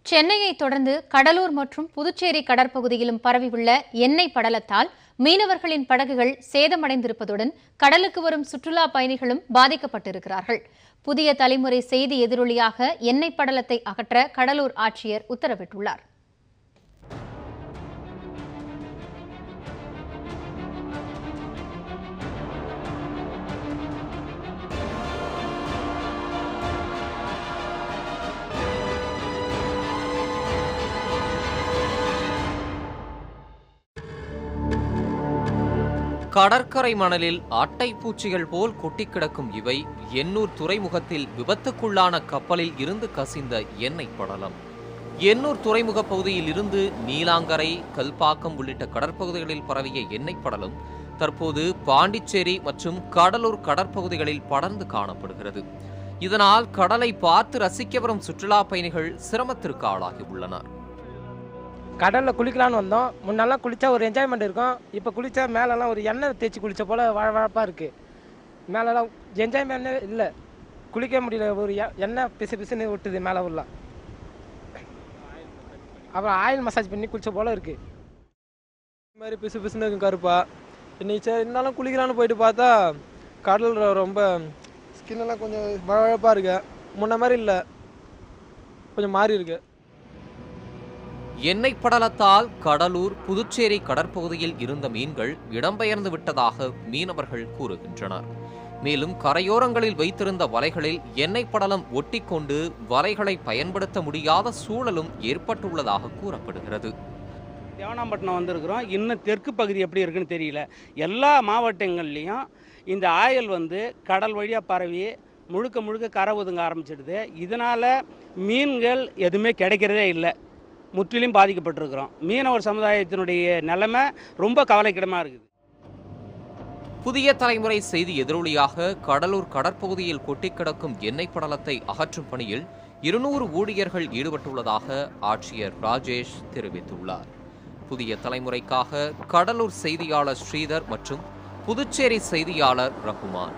சென்னையை தொடர்ந்து கடலூர் மற்றும் புதுச்சேரி கடற்பகுதியிலும் பரவியுள்ள எண்ணெய் படலத்தால் மீனவர்களின் படகுகள் சேதமடைந்திருப்பதுடன் கடலுக்கு வரும் சுற்றுலா பயணிகளும் பாதிக்கப்பட்டிருக்கிறார்கள். புதிய தலைமுறை செய்தி எதிரொலியாக எண்ணெய் படலத்தை அகற்ற கடலூர் ஆட்சியர் உத்தரவிட்டுள்ளார். கடற்கரை மணலில் அட்டை பூச்சிகள் போல் கொட்டி கிடக்கும் இவை எண்ணூர் துறைமுகத்தில் விபத்துக்குள்ளான கப்பலில் இருந்து கசிந்த எண்ணெய் படலம். எண்ணூர் துறைமுக பகுதியில் இருந்து நீலாங்கரை, கல்பாக்கம் உள்ளிட்ட கடற்பகுதிகளில் பரவிய எண்ணெய் படலம் தற்போது பாண்டிச்சேரி மற்றும் கடலூர் கடற்பகுதிகளில் படர்ந்து காணப்படுகிறது. இதனால் கடலை பார்த்து ரசிக்க வரும் சுற்றுலா பயணிகள் சிரமத்திற்கு ஆளாகி உள்ளனர். கடலில் குளிக்கலான்னு வந்தோம். முன்னெல்லாம் குளித்தா ஒரு என்ஜாய்மெண்ட் இருக்கும். இப்போ குளித்தா மேலெல்லாம் ஒரு எண்ணெய் தேய்ச்சி குளித்த போல் வழவழப்பாக இருக்குது. மேலெல்லாம் என்ஜாய்மெண்ட்டே இல்லை, குளிக்க முடியல. ஒரு எண்ணெய் பிசு பிசுன்னு விட்டுது மேலே உள்ள. அப்புறம் ஆயில் மசாஜ் பண்ணி குளித்த போல் இருக்குது. இந்த மாதிரி பிசு பிசுன்னு இருக்கும் கருப்பா. இன்னைக்கு சரி இருந்தாலும் குளிக்கலான்னு போயிட்டு பார்த்தா கடல் ரொம்ப ஸ்கின்னெல்லாம் கொஞ்சம் வழவழப்பாக இருக்கு. முன்ன மாதிரி இல்லை, கொஞ்சம் மாறி இருக்கு. எண்ணெய் படலத்தால் கடலூர், புதுச்சேரி கடற்பகுதியில் இருந்த மீன்கள் இடம்பெயர்ந்து விட்டதாக மீனவர்கள் கூறுகின்றனர். மேலும் கரையோரங்களில் வைத்திருந்த வலைகளில் எண்ணெய் படலம் ஒட்டிக்கொண்டு வலைகளை பயன்படுத்த முடியாத சூழலும் ஏற்பட்டுள்ளதாக கூறப்படுகிறது. தேவனாம்பட்டினம் வந்திருக்கிறோம். இன்னும் தெற்கு பகுதி எப்படி இருக்குன்னு தெரியல. எல்லா மாவட்டங்கள்லையும் இந்த ஆயல் கடல் வழியாக பரவி முழுக்க கரை ஒதுங்க ஆரம்பிச்சிடுது. இதனால் மீன்கள் எதுவுமே கிடைக்கிறதே இல்லை. முற்றிலும் பாதிக்கப்பட்டிருக்கிறோம். மீனவர் சமுதாயத்தினுடைய நிலைமை ரொம்ப கவலைக்கிடமாக இருக்குது. புதிய தலைமுறை செய்தி எதிரொலியாக கடலூர் கடற்பகுதியில் கொட்டி கிடக்கும் எண்ணெய் படலத்தை அகற்றும் பணியில் 200 ஊழியர்கள் ஈடுபட்டுள்ளதாக ஆட்சியர் ராஜேஷ் தெரிவித்துள்ளார். புதிய தலைமுறைக்காக கடலூர் செய்தியாளர் ஸ்ரீதர் மற்றும் புதுச்சேரி செய்தியாளர் ரகுமான்.